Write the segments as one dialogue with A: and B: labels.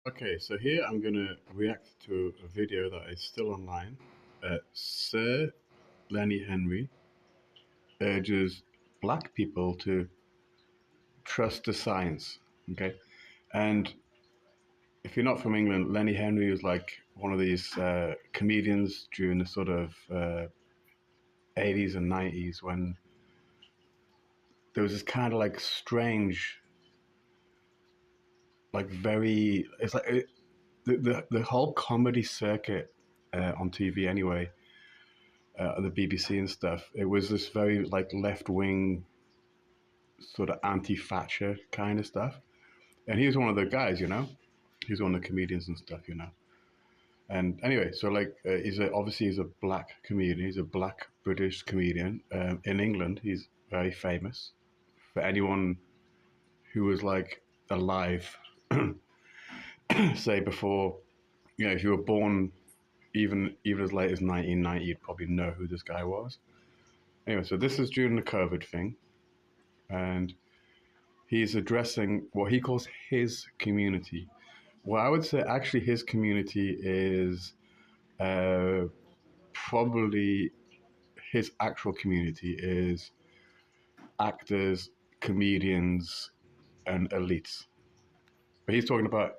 A: Okay, so here I'm going to react to a video that is still online. Sir Lenny Henry urges black people to trust the science. Okay, and if you're not from England, Lenny Henry was like one of these comedians during the sort of 80s and 90s when there was this kind of like strange, like very, it's like the whole comedy circuit on TV anyway the BBC and stuff. It was this very like left wing sort of anti-Thatcher kind of stuff, and he was one of the guys, He's one of the comedians and stuff. And anyway, so like obviously he's a black comedian. He's a black British comedian in England. He's very famous. For anyone who was like alive, say before, if you were born even as late as 1990, you'd probably know who this guy was. Anyway, so this is during the COVID thing, and he's addressing what he calls his community. Well, I would say actually his community is probably his actual community is actors, comedians, and elites. But he's talking about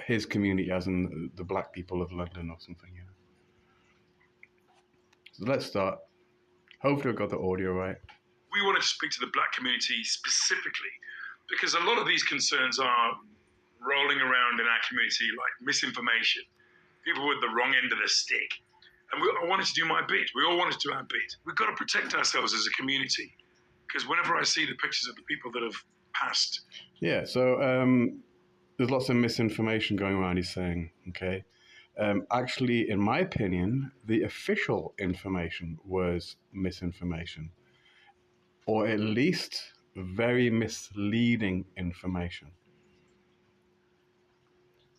A: his community as in the black people of London or something. So let's start. Hopefully, I got the audio right.
B: We wanted to speak to the black community specifically because a lot of these concerns are rolling around in our community like misinformation, people with the wrong end of the stick. And I wanted to do my bit. We all wanted to do our bit. We've got to protect ourselves as a community because whenever I see the pictures of the people that have passed.
A: Yeah, so there's lots of misinformation going around, he's saying, okay? Actually, in my opinion, the official information was misinformation, or at least very misleading information.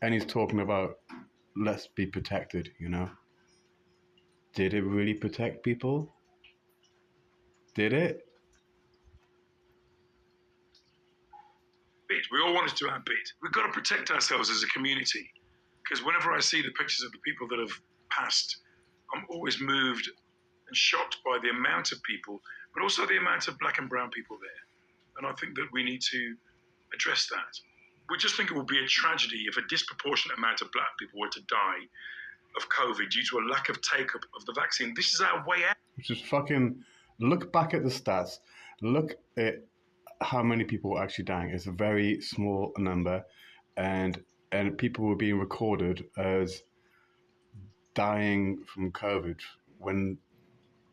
A: And he's talking about let's be protected, Did it really protect people? Did it?
B: We all wanted to do our bit. We've got to protect ourselves as a community because whenever I see the pictures of the people that have passed, I'm always moved and shocked by the amount of people, but also the amount of black and brown people there. And I think that we need to address that. We just think it would be a tragedy if a disproportionate amount of black people were to die of COVID due to a lack of take-up of the vaccine. This is our way out.
A: Which is fucking, look back at the stats. Look at how many people were actually dying. It's a very small number, and people were being recorded as dying from COVID when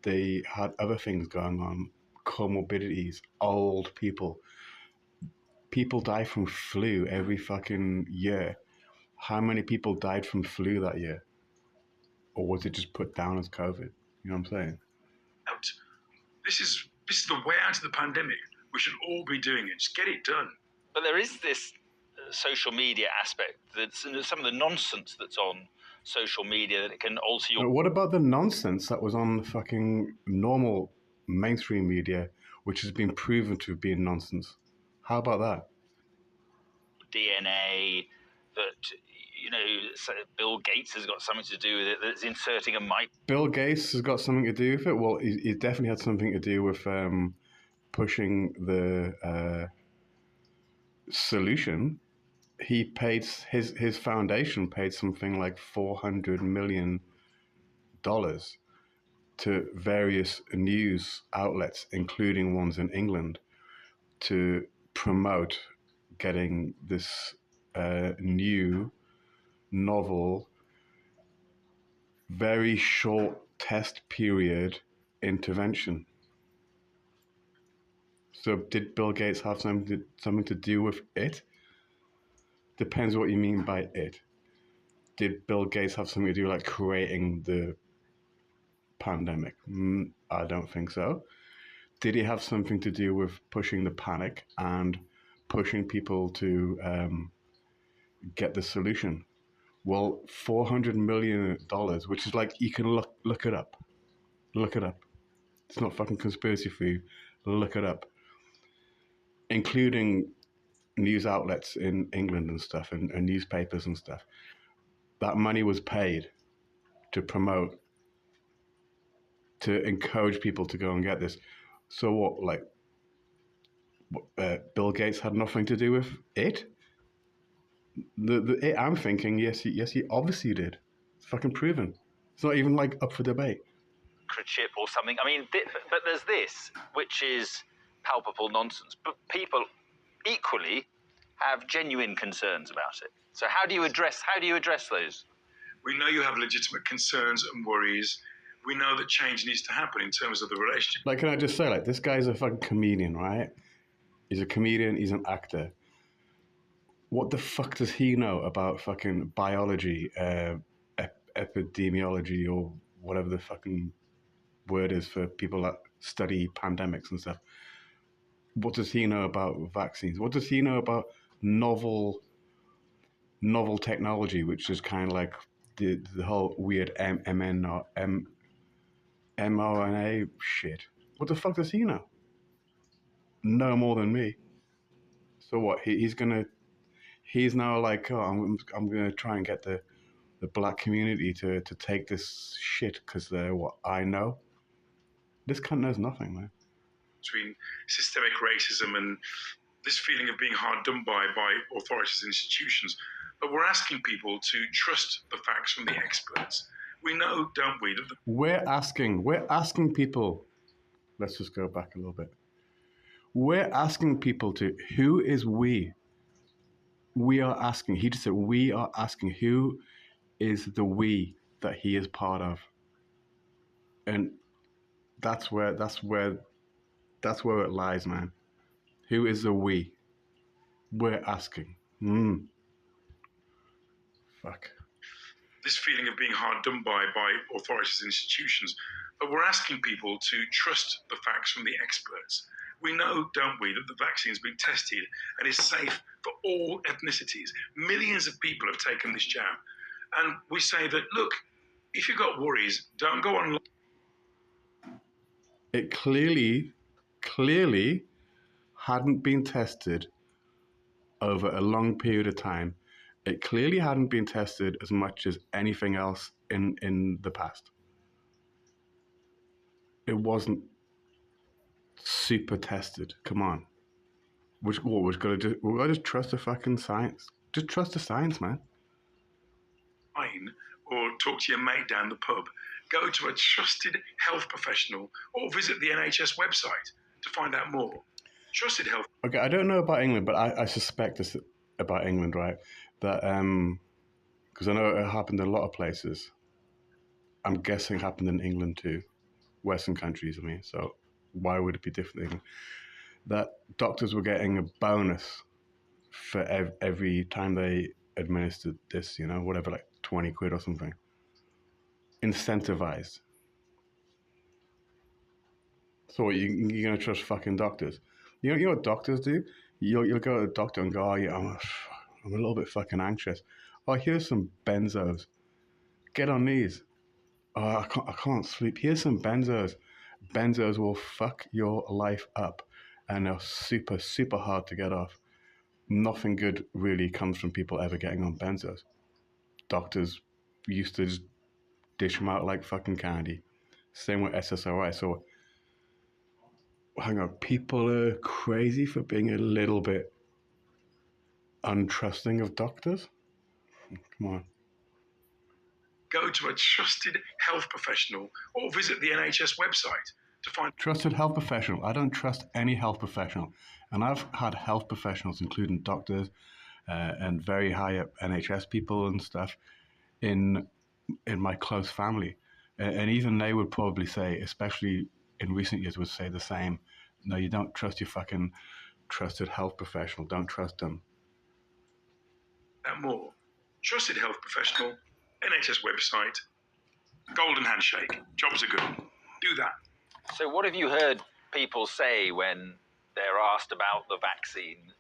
A: they had other things going on, comorbidities, old people. People die from flu every fucking year. How many people died from flu that year? Or was it just put down as COVID? You know what I'm saying?
B: This is the way out of the pandemic. We should all be doing it. Just get it done.
C: But there is this social media aspect. That's some of the nonsense that's on social media that it can alter your...
A: What about the nonsense that was on fucking normal mainstream media, which has been proven to be nonsense? How about that?
C: DNA, that, Bill Gates has got something to do with it, that's inserting a mic.
A: Bill Gates has got something to do with it? Well, he definitely had something to do with pushing the solution. He paid, his foundation paid something like $400 million to various news outlets, including ones in England, to promote getting this new, novel, very short test period intervention. So did Bill Gates have something to do with it? Depends what you mean by it. Did Bill Gates have something to do like creating the pandemic? I don't think so. Did he have something to do with pushing the panic and pushing people to get the solution? Well, $400 million, which is like, you can look it up. Look it up. It's not fucking conspiracy for you. Look it up. Including news outlets in England and stuff, and newspapers and stuff. That money was paid to promote, to encourage people to go and get this. So what, like, Bill Gates had nothing to do with it? I'm thinking, yes, he obviously did. It's fucking proven. It's not even like up for debate.
C: Chip or something. I mean, but there's this, which is palpable nonsense. But people equally have genuine concerns about it. So how do you address those?
B: We know you have legitimate concerns and worries. We know that change needs to happen in terms of the relationship.
A: Like, can I just say, like, this guy's a fucking comedian, right? He's a comedian. He's an actor. What the fuck does he know about fucking biology, epidemiology, or whatever the fucking word is for people that study pandemics and stuff? What does he know about vaccines? What does he know about novel technology, which is kind of like the whole weird mRNA shit? What the fuck does he know? No more than me. So what? He's now like, oh, I'm gonna try and get the black community to take this shit because they're what I know. This cunt knows nothing, man.
B: Between systemic racism and this feeling of being hard done by authorities and institutions. But we're asking people to trust the facts from the experts. We know, don't we, that
A: we're asking people. Let's just go back a little bit. We're asking people to, who is we? We are asking. He just said, we are asking, who is the we that he is part of? And that's where it lies, man. Who is the we? We're asking. Fuck.
B: this feeling of being hard done by authorities and institutions. But we're asking people to trust the facts from the experts. We know, don't we, that the vaccine's been tested and is safe for all ethnicities. Millions of people have taken this jab. And we say that, look, if you've got worries, don't go online.
A: It clearly hadn't been tested over a long period of time. It clearly hadn't been tested as much as anything else in the past. It wasn't super tested. Come on. We've got to just trust the fucking science. Just trust the science, man.
B: Or talk to your mate down the pub. Go to a trusted health professional or visit the NHS website to find out more. Trusted health.
A: Okay, I don't know about England, but I suspect this about England, right? That because I know it happened in a lot of places. I'm guessing it happened in England too, Western countries. I mean, so why would it be different in England? That doctors were getting a bonus for every time they administered this, you know, whatever, like 20 quid or something. Incentivized. So you're going to trust fucking doctors? You know what doctors do? You'll go to the doctor and go, oh yeah, I'm a little bit fucking anxious. Oh, here's some benzos. Get on these. Oh, I can't sleep. Here's some benzos. Benzos will fuck your life up. And they're super, super hard to get off. Nothing good really comes from people ever getting on benzos. Doctors used to just dish them out like fucking candy. Same with SSRI. So, hang on, people are crazy for being a little bit untrusting of doctors? Come on.
B: Go to a trusted health professional or visit the NHS website to find...
A: Trusted health professional. I don't trust any health professional. And I've had health professionals, including doctors and very high up NHS people and stuff, in my close family. And even they would probably say, especially in recent years, would say the same. No, you don't trust your fucking trusted health professional. Don't trust them.
B: And more. Trusted health professional, NHS website, golden handshake. Jobs are good. Do that.
C: So what have you heard people say when they're asked about the vaccine,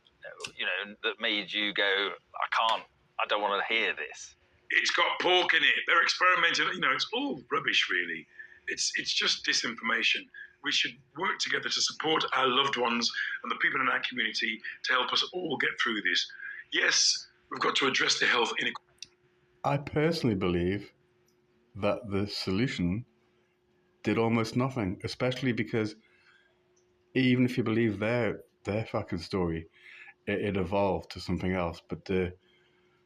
C: you know, that made you go, I don't want to hear this?
B: It's got pork in it. They're experimenting. You know, it's all rubbish, really. It's just disinformation. we should work together to support our loved ones and the people in our community to help us all get through this. Yes, we've got to address the health inequality.
A: I personally believe that the solution did almost nothing, especially because even if you believe their fucking story, it evolved to something else. But the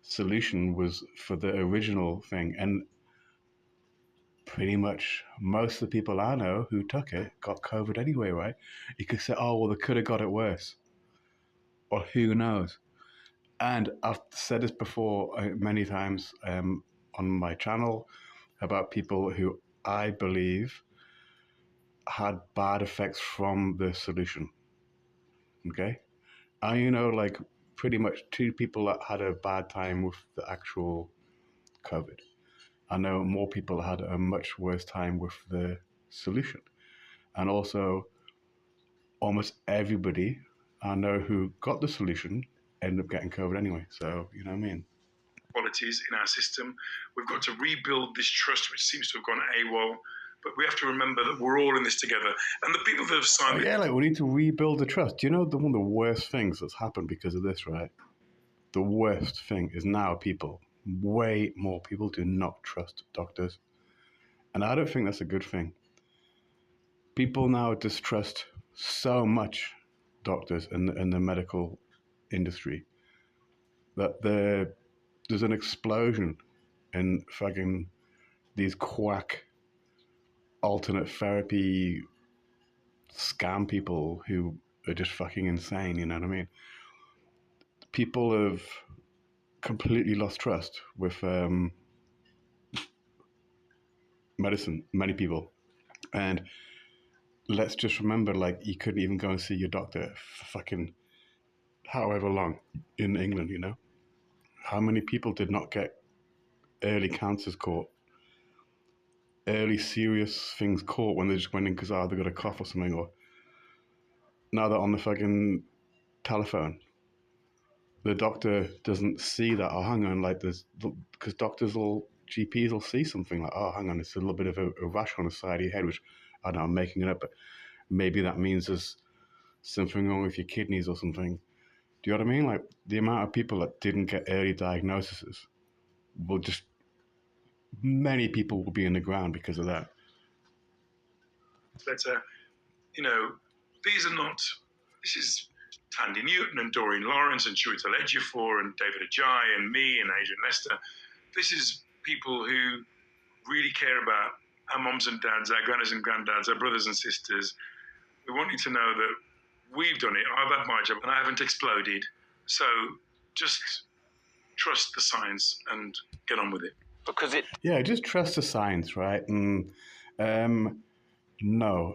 A: solution was for the original thing, and pretty much most of the people I know who took it got COVID anyway, right? You could say, oh, well, they could have got it worse. Or who knows? And I've said this before many times on my channel about people who I believe had bad effects from the solution. Okay? Like pretty much 2 people that had a bad time with the actual COVID. I know more people had a much worse time with the solution. And also, almost everybody I know who got the solution ended up getting COVID anyway. So, you know what I mean?
B: Qualities in our system. We've got to rebuild this trust, which seems to have gone AWOL. But we have to remember that we're all in this together. And the people that have signed...
A: yeah, like we need to rebuild the trust. Do you know one of the worst things that's happened because of this, right? The worst thing is now way more people do not trust doctors. And I don't think that's a good thing. People now distrust so much doctors in the medical industry that there's an explosion in fucking these quack alternate therapy scam people who are just fucking insane, you know what I mean? People have completely lost trust with medicine, many people. And let's just remember, like, you couldn't even go and see your doctor for fucking however long in England, you know? How many people did not get early cancers caught, early serious things caught when they just went in because, they got a cough or something, or now they're on the fucking telephone. The doctor doesn't see that, oh, hang on, like, because GPs will see something like, oh, hang on, it's a little bit of a rash on the side of your head, which, I don't know, I'm making it up, but maybe that means there's something wrong with your kidneys or something. Do you know what I mean? Like, the amount of people that didn't get early diagnoses many people will be in the ground because of that.
B: Better, this is Tandy Newton and Doreen Lawrence and Chiwetel Ejiofor and David Ajayi and me and Adrian Lester. This is people who really care about our moms and dads, our grannies and granddads, our brothers and sisters. We want you to know that we've done it. I've had my job and I haven't exploded. So just trust the science and get on with it.
A: Yeah, just trust the science, right? No,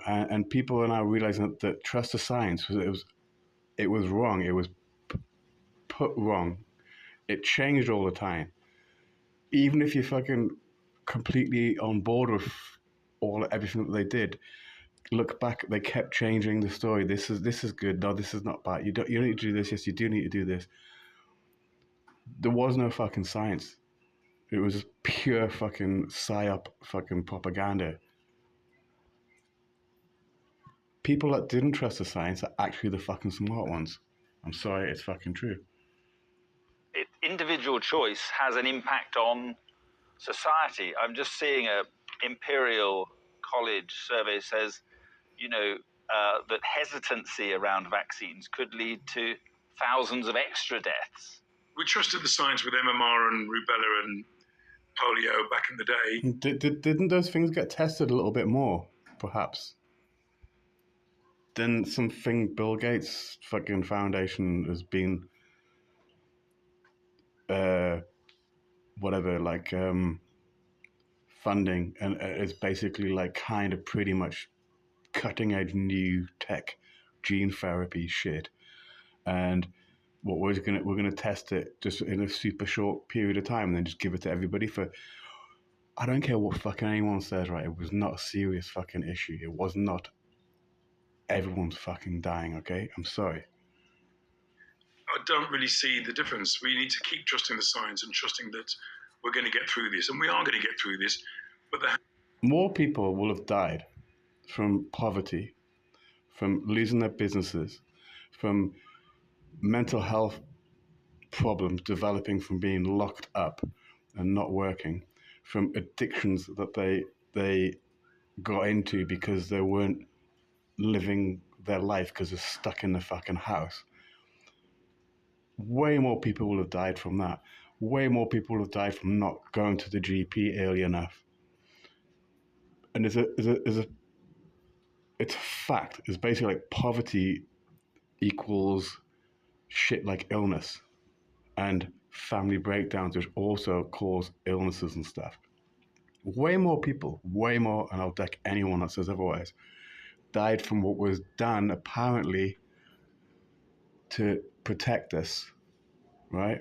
A: and people are now realizing that trust the science it was wrong. It was put wrong. It changed all the time. Even if you're fucking completely on board with everything that they did, look back. They kept changing the story. This is good. No, this is not bad. You don't need to do this. Yes, you do need to do this. There was no fucking science. It was just pure fucking psyop fucking propaganda. People that didn't trust the science are actually the fucking smart ones. I'm sorry, it's fucking true.
C: Individual choice has an impact on society. I'm just seeing a Imperial College survey says, that hesitancy around vaccines could lead to thousands of extra deaths.
B: We trusted the science with MMR and rubella and polio back in the
A: day. Didn't those things get tested a little bit more, perhaps? Then something Bill Gates' fucking foundation has been, funding, and it's basically like kind of pretty much cutting edge new tech, gene therapy shit, and what we're gonna test it just in a super short period of time, and then just give it to everybody for. I don't care what fucking anyone says, right? It was not a serious fucking issue. It was not. Everyone's fucking dying, okay? I'm sorry.
B: I don't really see the difference. We need to keep trusting the science and trusting that we're going to get through this, and we are going to get through this. But
A: more people will have died from poverty, from losing their businesses, from mental health problems developing from being locked up and not working, from addictions that they got into because they weren't living their life because they're stuck in the fucking house. Way more people will have died from that. Way more people will have died from not going to the GP early enough. And it's a fact. It's basically like poverty equals shit like illness and family breakdowns, which also cause illnesses and stuff. Way more people, way more, and I'll deck anyone that says otherwise, died from what was done apparently to protect us, right?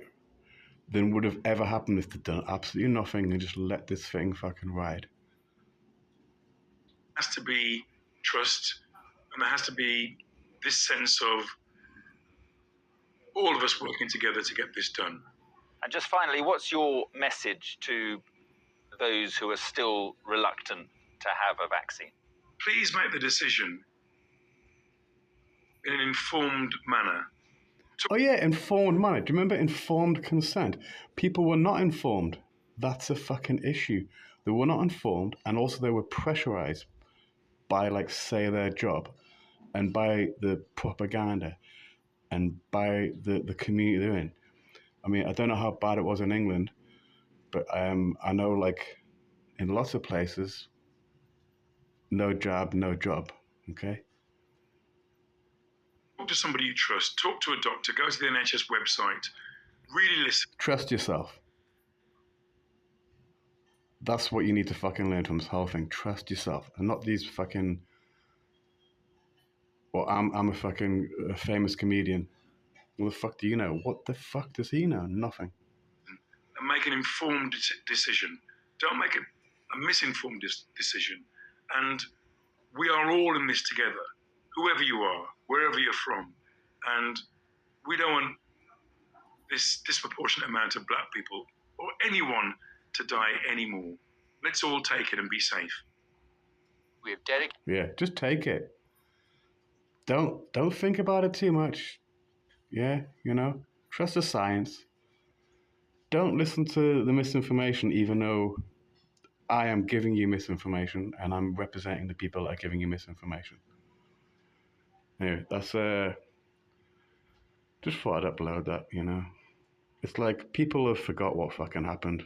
A: Than would have ever happened if they'd done absolutely nothing and just let this thing fucking ride.
B: Has to be trust, and there has to be this sense of all of us working together to get this done.
C: And just finally, what's your message to those who are still reluctant to have a vaccine?
B: Please make the decision in an informed manner.
A: Oh yeah, informed manner. Do you remember informed consent? People were not informed. That's a fucking issue. They were not informed, and also they were pressurized by, like, say, their job, and by the propaganda, and by the community they're in. I mean, I don't know how bad it was in England, but I know, like, in lots of places, no jab, no job. Okay.
B: Talk to somebody you trust. Talk to a doctor. Go to the NHS website. Really listen.
A: Trust yourself. That's what you need to fucking learn from this whole thing. Trust yourself, and not these fucking. Well, I'm a fucking famous comedian. What the fuck do you know? What the fuck does he know? Nothing.
B: And make an informed decision. Don't make a misinformed decision. And we are all in this together, whoever you are, wherever you're from. And we don't want this disproportionate amount of black people or anyone to die anymore. Let's all take it and be safe.
C: We have dedicated.
A: Yeah, just take it. Don't think about it too much. Yeah, trust the science. Don't listen to the misinformation, even though I am giving you misinformation and I'm representing the people that are giving you misinformation. Anyway, that's just thought I'd upload that. It's like people have forgot what fucking happened.